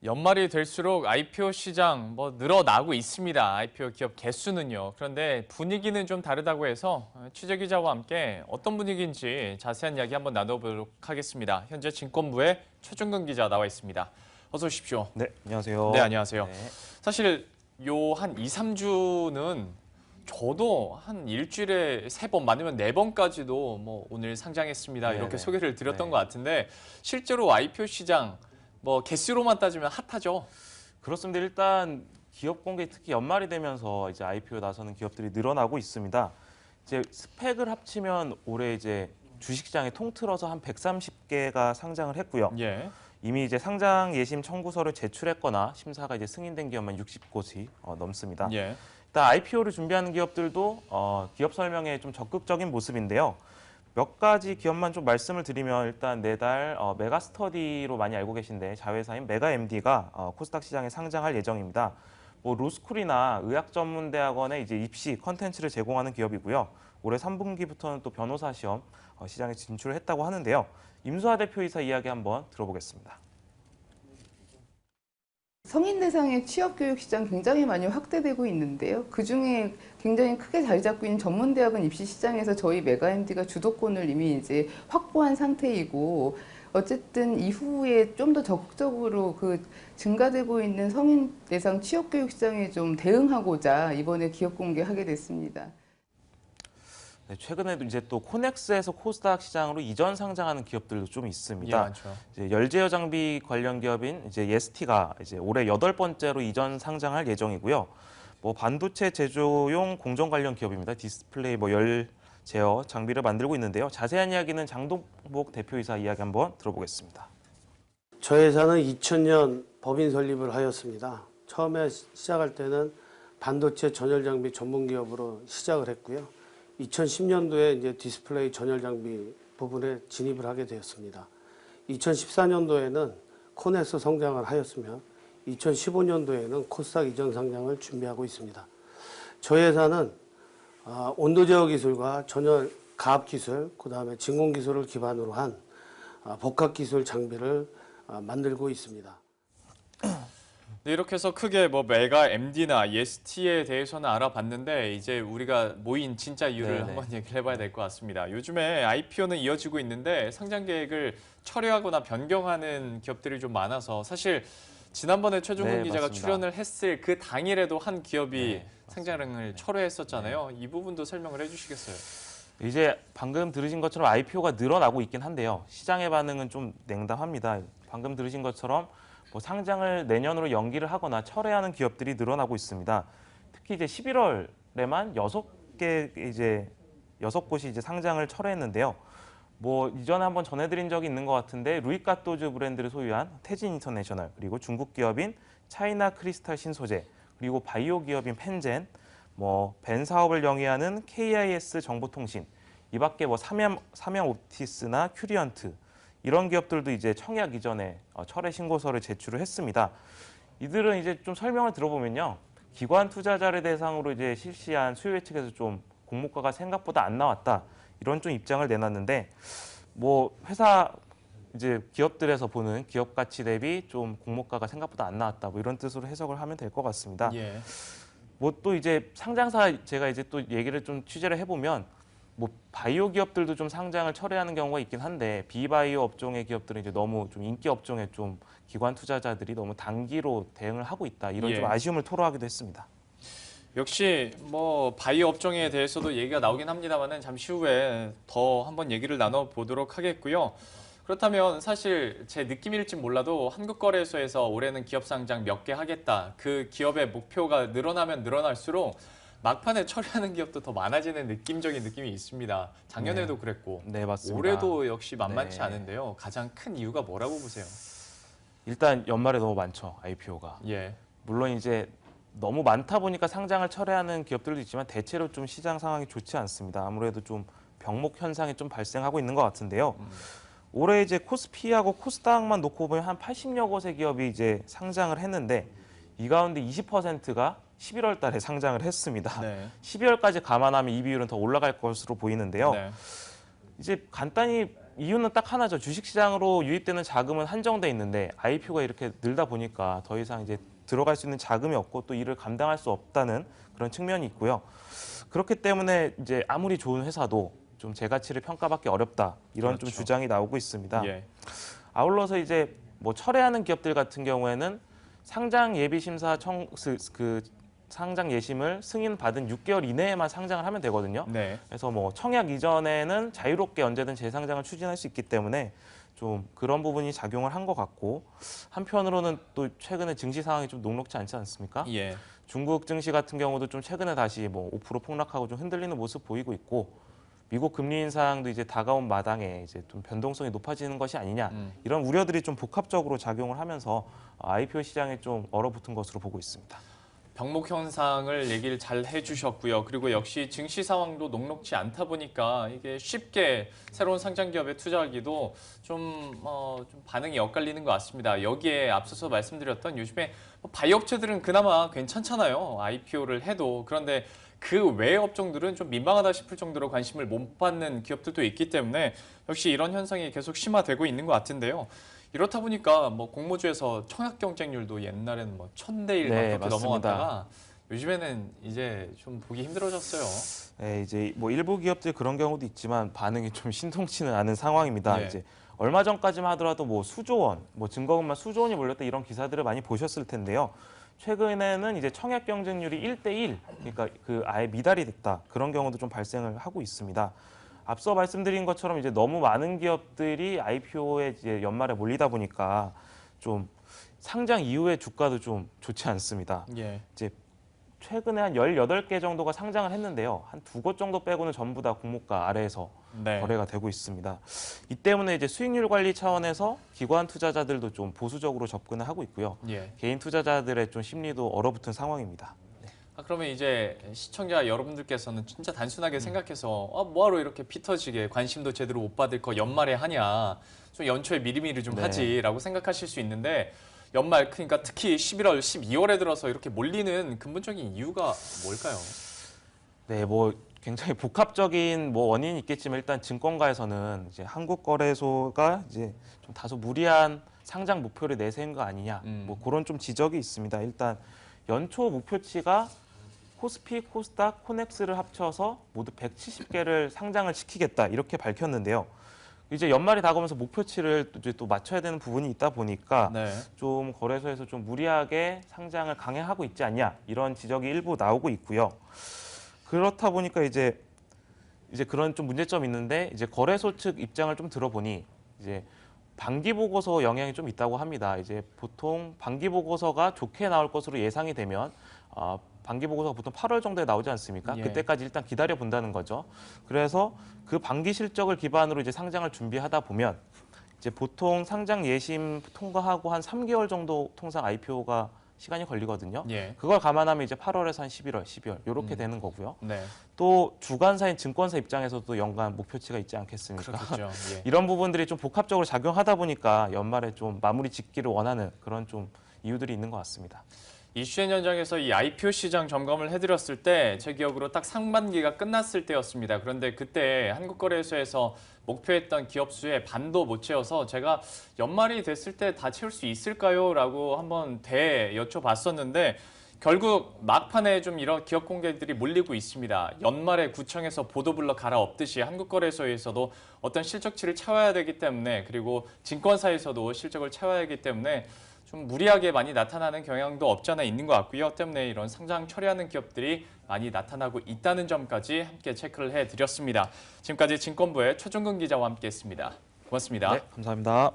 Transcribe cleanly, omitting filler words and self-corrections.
연말이 될수록 IPO 시장 늘어나고 있습니다. IPO 기업 개수는요. 그런데 분위기는 좀 다르다고 해서 취재 기자와 함께 어떤 분위기인지 자세한 이야기 한번 나눠보도록 하겠습니다. 현재 증권부의 최종근 기자 나와 있습니다. 어서 오십시오. 네, 안녕하세요. 네, 안녕하세요. 네. 사실 요 한 2, 3주는 저도 한 일주일에 3번, 많으면 4번까지도 오늘 상장했습니다. 네네. 이렇게 소개를 드렸던 네. 것 같은데 실제로 IPO 시장 개수로만 따지면 핫하죠. 그렇습니다. 일단 기업 공개 특히 연말이 되면서 이제 IPO 나서는 기업들이 늘어나고 있습니다. 이제 스펙을 합치면 올해 이제 주식시장에 통틀어서 한 130개가 상장을 했고요. 예. 이미 이제 상장 예심 청구서를 제출했거나 심사가 이제 승인된 기업만 60곳이 넘습니다. 예. 일단 IPO를 준비하는 기업들도 기업 설명에 좀 적극적인 모습인데요. 몇 가지 기업만 좀 말씀을 드리면 일단 내달 메가스터디로 많이 알고 계신데 자회사인 메가MD가 코스닥 시장에 상장할 예정입니다. 로스쿨이나 의학전문대학원의 이제 입시 컨텐츠를 제공하는 기업이고요. 올해 3분기부터는 또 변호사 시험 시장에 진출을 했다고 하는데요. 임수아 대표이사 이야기 한번 들어보겠습니다. 성인 대상의 취업교육 시장 굉장히 많이 확대되고 있는데요. 그중에 굉장히 크게 자리 잡고 있는 전문대학원 입시 시장에서 저희 메가MD가 주도권을 이미 이제 확보한 상태이고, 어쨌든 이후에 좀 더 적극적으로 증가되고 있는 성인 대상 취업교육 시장에 좀 대응하고자 이번에 기업 공개하게 됐습니다. 네, 최근에도 이제 또 코넥스에서 코스닥 시장으로 이전 상장하는 기업들도 좀 있습니다. 예, 많죠. 이제 열제어 장비 관련 기업인 이제 예스티가 이제 올해 8번째로 이전 상장할 예정이고요. 반도체 제조용 공정 관련 기업입니다. 디스플레이 열제어 장비를 만들고 있는데요. 자세한 이야기는 장동복 대표이사 이야기 한번 들어보겠습니다. 저희 회사는 2000년 법인 설립을 하였습니다. 처음에 시작할 때는 반도체 전열 장비 전문 기업으로 시작을 했고요. 2010년도에 이제 디스플레이 전열 장비 부분에 진입을 하게 되었습니다. 2014년도에는 코넥스 성장을 하였으며 2015년도에는 코스닥 이전 상장을 준비하고 있습니다. 저희 회사는 온도 제어 기술과 전열 가압 기술, 그다음에 진공 기술을 기반으로 한 복합 기술 장비를 만들고 있습니다. 네, 이렇게 해서 크게 메가MD나 예스티에 대해서는 알아봤는데 이제 우리가 모인 진짜 이유를 네네. 한번 얘기를 해봐야 될 것 같습니다. 요즘에 IPO는 이어지고 있는데 상장 계획을 철회하거나 변경하는 기업들이 좀 많아서 사실 지난번에 최종근 네, 기자가 맞습니다. 출연을 했을 그 당일에도 한 기업이 네, 상장을 철회했었잖아요. 이 부분도 설명을 해주시겠어요? 이제 방금 들으신 것처럼 IPO가 늘어나고 있긴 한데요. 시장의 반응은 좀 냉담합니다. 방금 들으신 것처럼 상장을 내년으로 연기를 하거나 철회하는 기업들이 늘어나고 있습니다. 특히 이제 11월에만 6곳이 이제 상장을 철회했는데요. 이전에 한번 전해드린 적이 있는 것 같은데 루이카토즈 브랜드를 소유한 태진 인터내셔널, 그리고 중국 기업인 차이나 크리스탈 신소재, 그리고 바이오 기업인 펜젠, 벤 사업을 영위하는 KIS 정보통신, 이 밖에 삼양 옵티스나 큐리언트, 이런 기업들도 이제 청약 이전에 철회 신고서를 제출을 했습니다. 이들은 이제 좀 설명을 들어보면요, 기관 투자자를 대상으로 이제 실시한 수요 예측에서 좀 공모가가 생각보다 안 나왔다, 이런 좀 입장을 내놨는데, 회사 이제 기업들에서 보는 기업 가치 대비 좀 공모가가 생각보다 안 나왔다, 이런 뜻으로 해석을 하면 될 것 같습니다. 예. 또 이제 상장사 제가 이제 또 얘기를 좀 취재를 해보면 바이오 기업들도 좀 상장을 철회하는 경우가 있긴 한데 비바이오 업종의 기업들은 이제 너무 좀 인기 업종에 좀 기관 투자자들이 너무 단기로 대응을 하고 있다, 이런 좀 아쉬움을 토로하기도 했습니다. 역시 바이오 업종에 대해서도 얘기가 나오긴 합니다만은 잠시 후에 더 한번 얘기를 나눠보도록 하겠고요. 그렇다면 사실 제 느낌일지 몰라도 한국거래소에서 올해는 기업 상장 몇 개 하겠다, 그 기업의 목표가 늘어나면 늘어날수록 막판에 처리하는 기업도 더 많아지는 느낌적인 느낌이 있습니다. 작년에도 그랬고 네, 맞습니다. 올해도 역시 만만치 네. 않은데요. 가장 큰 이유가 뭐라고 보세요? 일단 연말에 너무 많죠, IPO가. 예. 물론 이제 너무 많다 보니까 상장을 철회하는 기업들도 있지만 대체로 좀 시장 상황이 좋지 않습니다. 아무래도 좀 병목 현상이 좀 발생하고 있는 것 같은데요. 올해 이제 코스피하고 코스닥만 놓고 보면 한 80여 곳의 기업이 이제 상장을 했는데 이 가운데 20%가 11월 달에 상장을 했습니다. 네. 12월까지 감안하면 이 비율은 더 올라갈 것으로 보이는데요. 네. 이제 간단히 이유는 딱 하나죠. 주식시장으로 유입되는 자금은 한정돼 있는데 IPO가 이렇게 늘다 보니까 더 이상 이제 들어갈 수 있는 자금이 없고 또 이를 감당할 수 없다는 그런 측면이 있고요. 그렇기 때문에 이제 아무리 좋은 회사도 좀 제 가치를 평가받기 어렵다 이런 좀 그렇죠. 주장이 나오고 있습니다. 예. 아울러서 이제 뭐 철회하는 기업들 같은 경우에는 상장 예비 심사 상장 예심을 승인받은 6개월 이내에만 상장을 하면 되거든요. 네. 그래서 뭐 청약 이전에는 자유롭게 언제든 재상장을 추진할 수 있기 때문에 좀 그런 부분이 작용을 한 것 같고 한편으로는 또 최근에 증시 상황이 좀 녹록지 않지 않습니까? 예. 중국 증시 같은 경우도 좀 최근에 다시 뭐 5% 폭락하고 좀 흔들리는 모습 보이고 있고 미국 금리 인상도 이제 다가온 마당에 이제 좀 변동성이 높아지는 것이 아니냐 이런 우려들이 좀 복합적으로 작용을 하면서 IPO 시장에 좀 얼어붙은 것으로 보고 있습니다. 병목 현상을 얘기를 잘 해주셨고요. 그리고 역시 증시 상황도 녹록지 않다 보니까 이게 쉽게 새로운 상장 기업에 투자하기도 좀 반응이 엇갈리는 것 같습니다. 여기에 앞서서 말씀드렸던 요즘에 바이오 업체들은 그나마 괜찮잖아요. IPO를 해도. 그런데 그 외의 업종들은 좀 민망하다 싶을 정도로 관심을 못 받는 기업들도 있기 때문에 역시 이런 현상이 계속 심화되고 있는 것 같은데요. 이렇다 보니까 뭐 공모주에서 청약 경쟁률도 옛날에는 뭐 1000대 1 네, 그렇게 맞습니다. 넘어갔다가 요즘에는 이제 좀 보기 힘들어졌어요. 네, 이제 뭐 일부 기업들 그런 경우도 있지만 반응이 좀 신통치는 않은 상황입니다. 예. 이제 얼마 전까지만 하더라도 뭐 수조 원, 뭐 증거금만 수조 원이 몰렸다 이런 기사들을 많이 보셨을 텐데요. 최근에는 이제 청약 경쟁률이 1대1, 그러니까 그 아예 미달이 됐다 그런 경우도 좀 발생을 하고 있습니다. 앞서 말씀드린 것처럼 이제 너무 많은 기업들이 IPO에 이제 연말에 몰리다 보니까 좀 상장 이후의 주가도 좀 좋지 않습니다. 예. 이제 최근에 한 18개 정도가 상장을 했는데요. 한 2곳 정도 빼고는 전부 다 공모가 아래에서 네. 거래가 되고 있습니다. 이 때문에 이제 수익률 관리 차원에서 기관 투자자들도 좀 보수적으로 접근을 하고 있고요. 예. 개인 투자자들의 좀 심리도 얼어붙은 상황입니다. 그러면 이제 시청자 여러분들께서는 진짜 단순하게 생각해서 뭐하러 이렇게 피 터지게 관심도 제대로 못 받을 거 연말에 하냐. 좀 연초에 미리미리 좀 네. 하지라고 생각하실 수 있는데 연말 그러니까 특히 11월, 12월에 들어서 이렇게 몰리는 근본적인 이유가 뭘까요? 네, 뭐 굉장히 복합적인 뭐 원인이 있겠지만 일단 증권가에서는 이제 한국거래소가 이제 좀 다소 무리한 상장 목표를 내세운 거 아니냐. 뭐 그런 좀 지적이 있습니다. 일단 연초 목표치가 코스피, 코스닥, 코넥스를 합쳐서 모두 170개를 상장을 시키겠다 이렇게 밝혔는데요. 이제 연말이 다가오면서 목표치를 이제 또 맞춰야 되는 부분이 있다 보니까 네. 좀 거래소에서 좀 무리하게 상장을 강행하고 있지 않냐 이런 지적이 일부 나오고 있고요. 그렇다 보니까 이제 그런 좀 문제점이 있는데 이제 거래소 측 입장을 좀 들어보니 이제 반기 보고서 영향이 좀 있다고 합니다. 이제 보통 반기 보고서가 좋게 나올 것으로 예상이 되면 반기 보고서가 보통 8월 정도에 나오지 않습니까? 예. 그때까지 일단 기다려 본다는 거죠. 그래서 그 반기 실적을 기반으로 이제 상장을 준비하다 보면 이제 보통 상장 예심 통과하고 한 3개월 정도 통상 IPO가 시간이 걸리거든요. 예. 그걸 감안하면 이제 8월에서 한 11월, 12월 이렇게 되는 거고요. 네. 또 주관사인 증권사 입장에서도 연간 목표치가 있지 않겠습니까? 그렇겠죠. 예. 이런 부분들이 좀 복합적으로 작용하다 보니까 연말에 좀 마무리 짓기를 원하는 그런 좀 이유들이 있는 것 같습니다. 이슈엔 현장에서 이 IPO 시장 점검을 해드렸을 때 제 기억으로 딱 상반기가 끝났을 때였습니다. 그런데 그때 한국거래소에서 목표했던 기업 수의 반도 못 채워서 제가 연말이 됐을 때 다 채울 수 있을까요? 라고 한번 여쭤봤었는데 결국 막판에 좀 이런 기업 공개들이 몰리고 있습니다. 연말에 구청에서 보도블럭 갈아엎듯이 한국거래소에서도 어떤 실적치를 채워야 되기 때문에 그리고 증권사에서도 실적을 채워야 하기 때문에 좀 무리하게 많이 나타나는 경향도 없지 않아 있는 것 같고요. 때문에 이런 상장 처리하는 기업들이 많이 나타나고 있다는 점까지 함께 체크를 해드렸습니다. 지금까지 증권부의 최종근 기자와 함께했습니다. 고맙습니다. 네, 감사합니다.